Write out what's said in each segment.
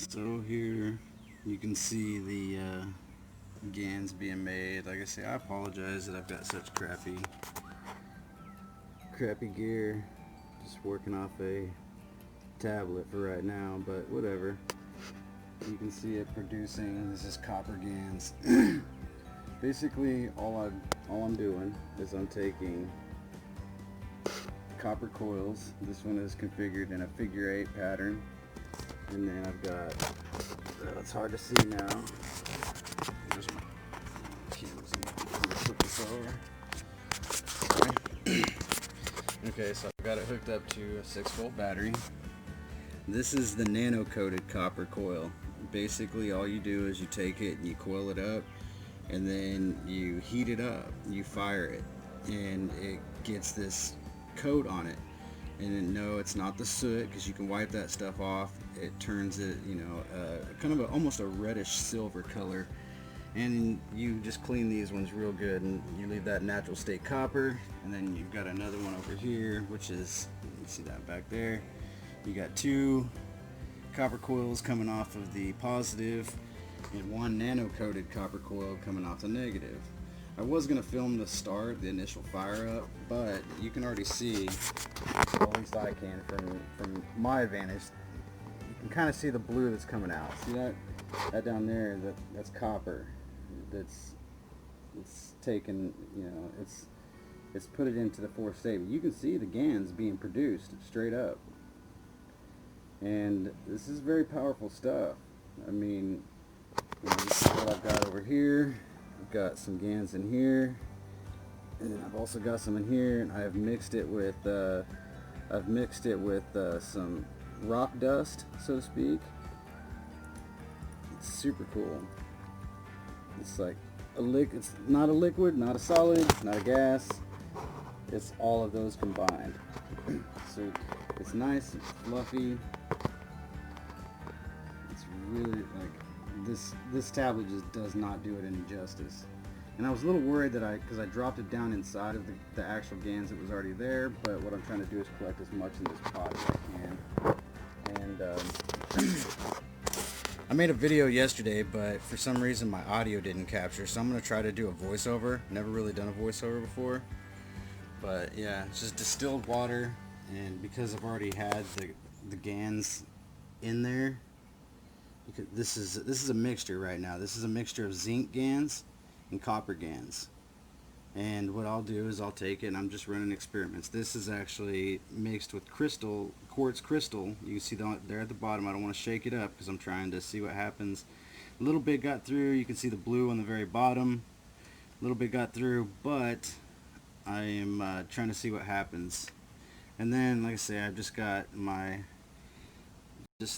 So here you can see the GANS being made. Like I say, I apologize that I've got such crappy gear. Just working off a tablet for right now, but whatever. You can see it producing. This is copper GANS. Basically, all I'm doing is I'm taking copper coils. This one is configured in a figure 8 pattern, and then I've got. It's hard to see now. There's my cameras. I'm gonna flip this over. Okay, so I've got it hooked up to a 6-volt battery. This is the nano-coated copper coil. Basically, all you do is you take it and you coil it up, and then you heat it up, you fire it, and it gets this coat on it. And no, it's not the soot, because you can wipe that stuff off. It turns it, kind of almost a reddish silver color. And you just clean these ones real good, and you leave that natural state copper. And then you've got another one over here, which is, you see that back there. You got 2 copper coils coming off of the positive, and 1 nano-coated copper coil coming off the negative. I was going to film the start, the initial fire up, but you can already see, or at least I can from my advantage, you can kind of see the blue that's coming out. See that down there, that's copper. It's taken, it's put it into the fourth state. You can see the GANs being produced straight up. And this is very powerful stuff. I mean, this is what I've got over here. I've got some GANs in here, and then I've also got some in here, and I've mixed it with some rock dust, so to speak. It's super cool. It's like it's not a liquid, not a solid, not a gas. It's all of those combined. So it's nice, it's fluffy. It's really like this tablet just does not do it any justice. And I was a little worried that because I dropped it down inside of the actual GANs that was already there, but what I'm trying to do is collect as much in this pot as I can. And I made a video yesterday, but for some reason my audio didn't capture, so I'm going to try to do a voiceover. Never really done a voiceover before. But yeah, it's just distilled water, and because I've already had the GANs in there, this is a mixture right now. This is a mixture of zinc GANs and copper GANs. And what I'll do is I'll take it, and I'm just running experiments. This is actually mixed with quartz crystal. You can see there at the bottom. I don't want to shake it up because I'm trying to see what happens. A little bit got through. You can see the blue on the very bottom. A little bit got through, but I am trying to see what happens. And then, like I say, I've just got my it's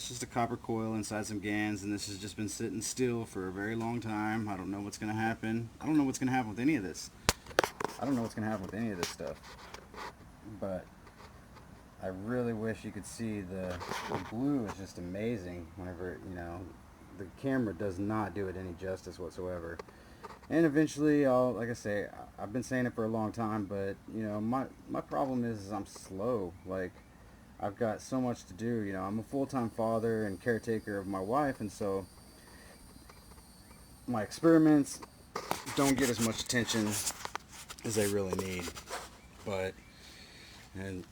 just a copper coil inside some GANs, and this has just been sitting still for a very long time. I don't know what's gonna happen. I don't know what's gonna happen with any of this. I don't know what's gonna happen with any of this stuff. But I really wish you could see the blue is just amazing. Whenever the camera does not do it any justice whatsoever. And eventually, like I say, I've been saying it for a long time, but my problem is I'm slow. Like, I've got so much to do. I'm a full-time father and caretaker of my wife, and so my experiments don't get as much attention as they really need. And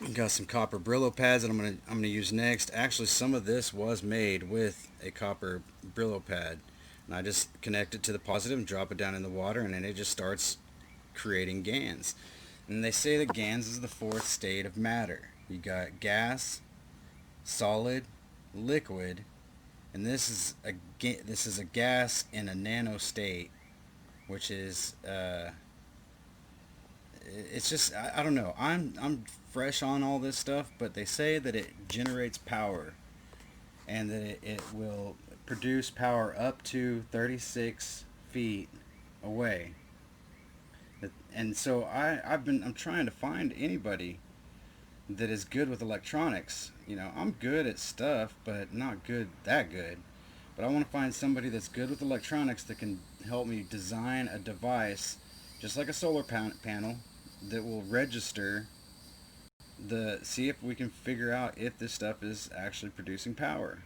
I've got some copper Brillo pads that I'm gonna use next. Actually, some of this was made with a copper Brillo pad, and I just connect it to the positive and drop it down in the water, and then it just starts creating GANs. And they say that GANs is the fourth state of matter. You got gas, solid, liquid, and this is a gas in a nano state, which is it's just I don't know. I'm fresh on all this stuff, but they say that it generates power, and that it will produce power up to 36 feet away. And so I'm trying to find anybody that is good with electronics. I'm good at stuff, but not that good. But I want to find somebody that's good with electronics that can help me design a device, just like a solar panel, that will register see if we can figure out if this stuff is actually producing power.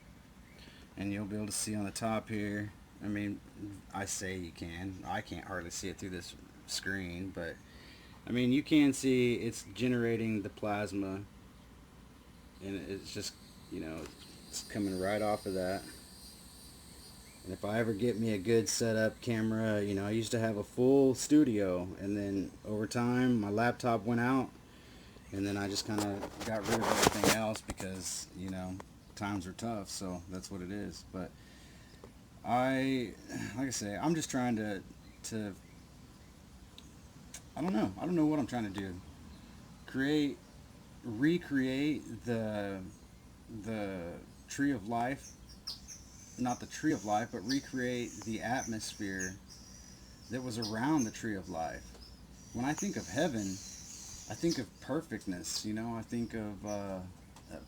And you'll be able to see on the top here. I mean, I say you can. I can't hardly see it through this screen, but I mean, you can see it's generating the plasma, and it's just, it's coming right off of that. And if I ever get me a good setup camera, I used to have a full studio, and then over time, my laptop went out, and then I just kind of got rid of everything else because, times are tough, so that's what it is. But like I say, I'm just trying to, I don't know what I'm trying to do. Recreate the tree of life, not the tree of life, but recreate the atmosphere that was around the tree of life. When I think of heaven, I think of perfectness. I think of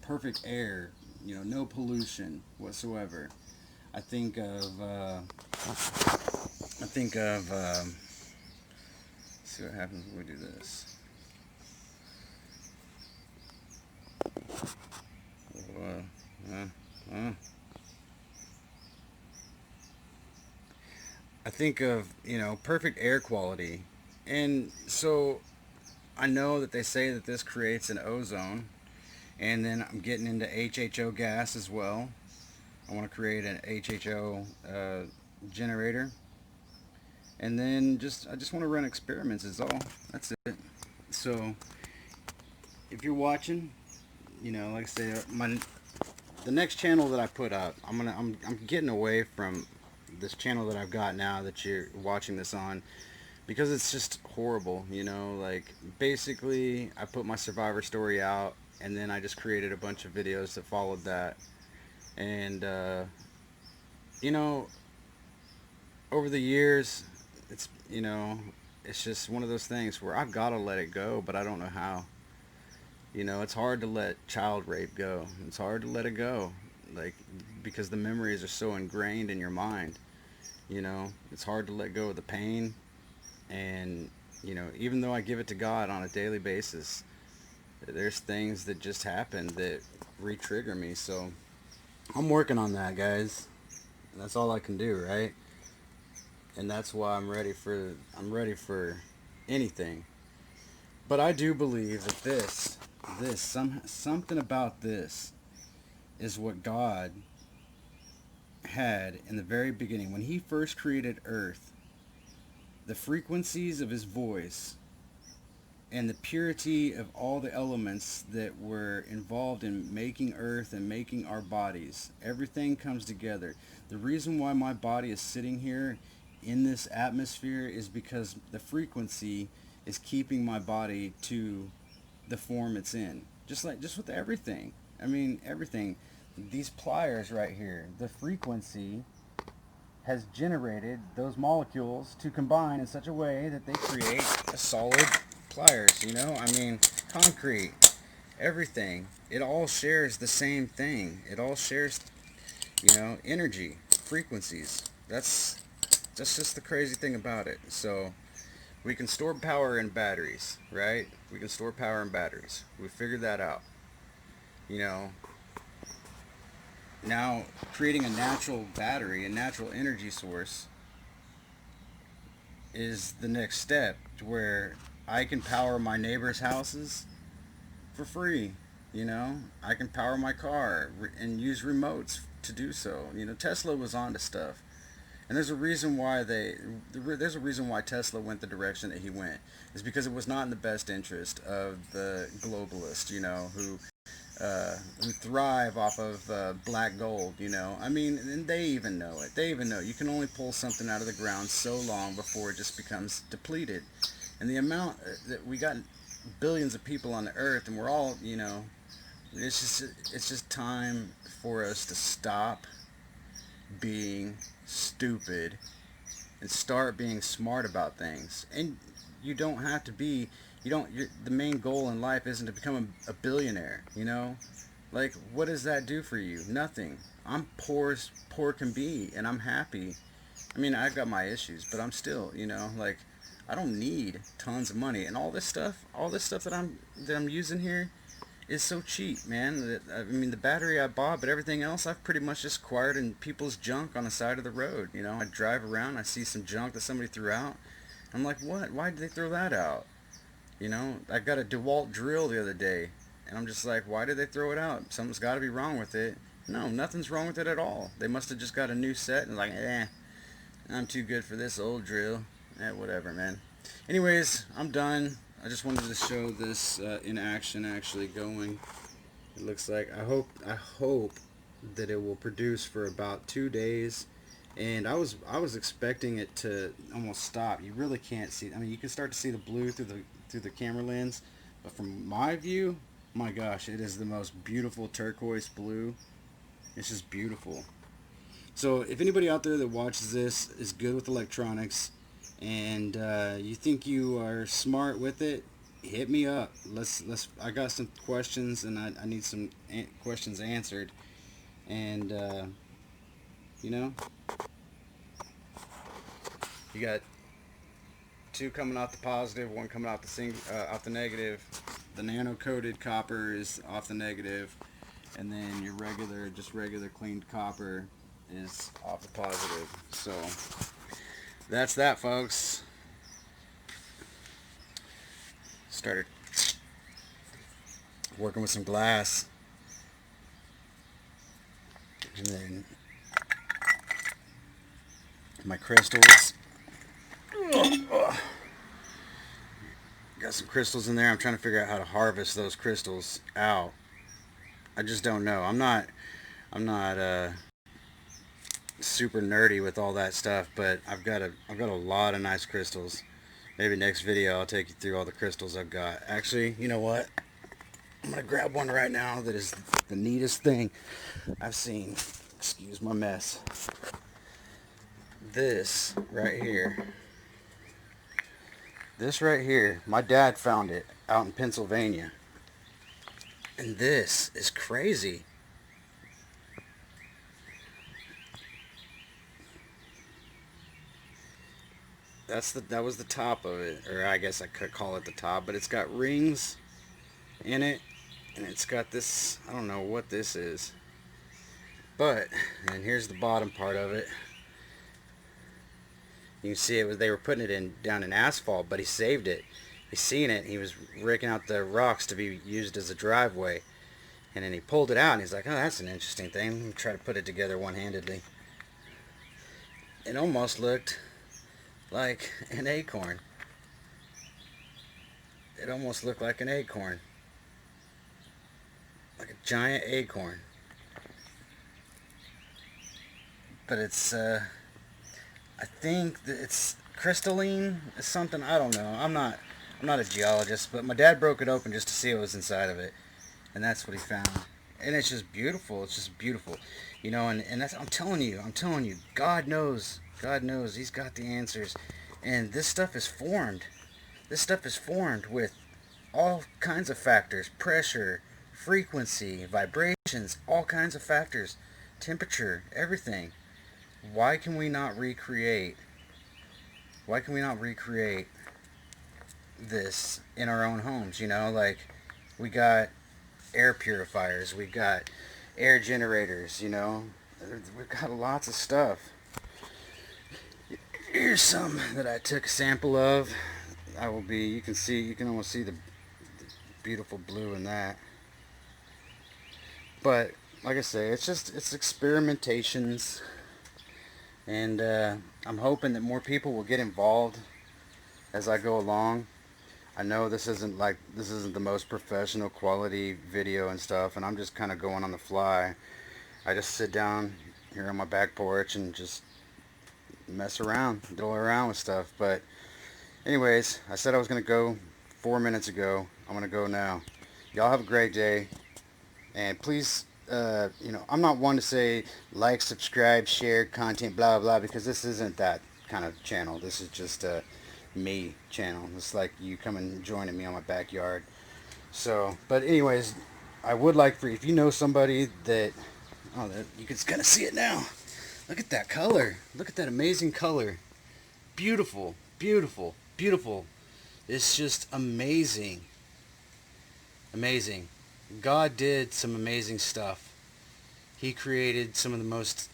perfect air. No pollution whatsoever. I think of. See what happens when we do this. I think of perfect air quality, and so I know that they say that this creates an ozone, and then I'm getting into HHO gas as well. I want to create an HHO generator, and then I just want to run experiments. Is all. That's it. So if you're watching, like I say, the next channel that I put up, I'm getting away from this channel that I've got now that you're watching this on, because it's just horrible. Like, basically I put my survivor story out, and then I just created a bunch of videos that followed that. And you know over the years, it's it's just one of those things where I've got to let it go, but I don't know how. It's hard to let child rape go. It's hard to let it go, like, because the memories are so ingrained in your mind. It's hard to let go of the pain, and even though I give it to God on a daily basis, there's things that just happen that re-trigger me. So I'm working on that, guys. That's all I can do, right? And that's why I'm ready for anything. But I do believe that something about this is what God had in the very beginning when He first created Earth. The frequencies of His voice and the purity of all the elements that were involved in making Earth and making our bodies. Everything comes together. The reason why my body is sitting here in this atmosphere is because the frequency is keeping my body to the form it's in. Just with everything. I mean, everything. These pliers right here, the frequency has generated those molecules to combine in such a way that they create a solid pliers. I mean, concrete, everything. It all shares the same thing. It all shares, energy, frequencies. That's just the crazy thing about it. So we can store power in batteries, right? We can store power in batteries. We figured that out. You know, Now creating a natural battery, a natural energy source, is the next step to where I can power my neighbors' houses for free. I can power my car and use remotes to do so. Tesla was onto stuff. And there's a reason why Tesla went the direction that he went. Is because it was not in the best interest of the globalists, who thrive off of black gold. I mean, and they even know it. They even know you can only pull something out of the ground so long before it just becomes depleted. And the amount that we got billions of people on the earth, and we're all, it's just time for us to stop being stupid and start being smart about things. And you don't have to be, the main goal in life isn't to become a billionaire. Like, what does that do for you? Nothing. I'm poor as poor can be, and I'm happy. I mean, I've got my issues, but I'm still, like, I don't need tons of money. And all this stuff that I'm using here, is so cheap, man. I mean, the battery I bought, but everything else I've pretty much just acquired in people's junk on the side of the road. You know, I drive around, I see some junk that somebody threw out. I'm like, what? Why did they throw that out? You know, I got a DeWalt drill the other day, and I'm just like, why did they throw it out? Something's got to be wrong with it. No, nothing's wrong with it at all. They must have just got a new set and like, I'm too good for this old drill. Whatever, man. Anyways, I'm done. I just wanted to show this in action, actually going. It looks like I hope that it will produce for about 2 days. And I was expecting it to almost stop. You really can't see. I mean, you can start to see the blue through the camera lens, but from my view, my gosh, it is the most beautiful turquoise blue. It's just beautiful. So if anybody out there that watches this is good with electronics, and you think you are smart with it, hit me up. Let's. I got some questions, and I need some questions answered. And you know, you got two coming out the positive, one coming out off the negative. The nano coated copper is off the negative, and then your regular cleaned copper is off the positive. So that's that, folks. Started working with some glass, and then my crystals. Got some crystals in there. I'm trying to figure out how to harvest those crystals out. I just don't know. I'm not super nerdy with all that stuff, but I've got a lot of nice crystals. Maybe next video I'll take you through all the crystals I've got. Actually, you know what? I'm gonna grab one right now that is the neatest thing I've seen. Excuse my mess. This right here. This right here, my dad found it out in Pennsylvania. And this is crazy. That was the top of it, or I guess I could call it the top, but it's got rings in it, and it's got this, I don't know what this is. But, and here's the bottom part of it. You can see they were putting it down in asphalt, but he saved it. He seen it. He was raking out the rocks to be used as a driveway, and then he pulled it out, and he's like, "Oh, that's an interesting thing. Let me try to put it together one-handedly." It almost looked like an acorn. It almost looked like an acorn, like a giant acorn. But it's I think that it's crystalline. It's something, I don't know. I'm not a geologist, but my dad broke it open just to see what was inside of it, and that's what he found. And it's just beautiful. It's just beautiful, you know. And that's, I'm telling you, God knows, He's got the answers. And this stuff is formed. This stuff is formed with all kinds of factors: pressure, frequency, vibrations, all kinds of factors, temperature, everything. Why can we not recreate? Why can we not recreate this in our own homes? You know, like, we got air purifiers, we got air generators, you know. We've got lots of stuff. Here's some that I took a sample of. You can almost see the beautiful blue in that. But like I say, it's experimentations. And I'm hoping that more people will get involved as I go along. I know this isn't the most professional quality video and stuff, and I'm just kind of going on the fly. I just sit down here on my back porch and just mess around, diddle around with stuff. But anyways, I said I was going to go 4 minutes ago. I'm going to go now. Y'all have a great day, and please, you know, I'm not one to say like, subscribe, share content, blah blah, because this isn't that kind of channel. This is just a me channel. It's like you coming joining me on my backyard. So, but anyways, I would like for, if you know somebody that, that you can kind of see it now. Look at that color. Look at that amazing color. Beautiful, beautiful, beautiful. It's just amazing. Amazing. God did some amazing stuff. He created some of the most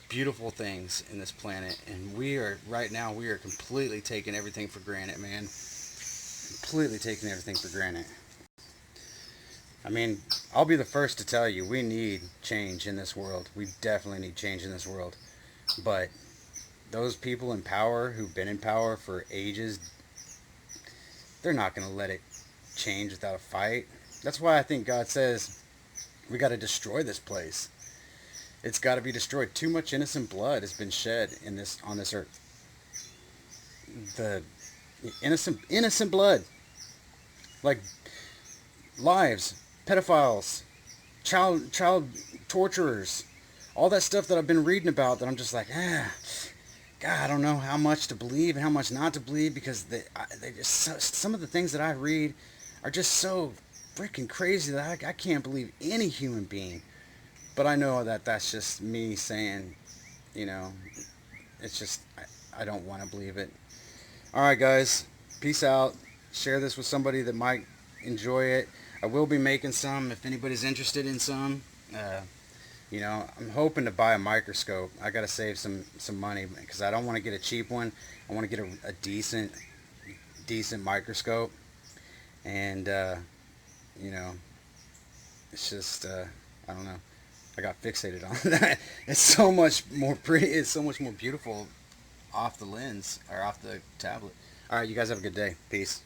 beautiful things in this planet, and right now we are completely taking everything for granted, man. Completely taking everything for granted. I mean, I'll be the first to tell you, we need change in this world. We definitely need change in this world. But those people in power who've been in power for ages, they're not going to let it change without a fight. That's why I think God says we got to destroy this place. It's got to be destroyed. Too much innocent blood has been shed in this on this earth. The innocent blood, like lives, pedophiles, child torturers, all that stuff that I've been reading about. That I'm just like, God, I don't know how much to believe and how much not to believe, because they just some of the things that I read are just so freaking crazy that I can't believe any human being. But I know that that's just me saying, you know, it's just I don't want to believe it. All right, guys, peace out. Share this with somebody that might enjoy it. I will be making some if anybody's interested in some. I'm hoping to buy a microscope. I got to save some money because I don't want to get a cheap one. I want to get a decent microscope, and it's just I don't know. I got fixated on that. It's so much more pretty. It's so much more beautiful off the lens or off the tablet. All right, you guys have a good day. Peace.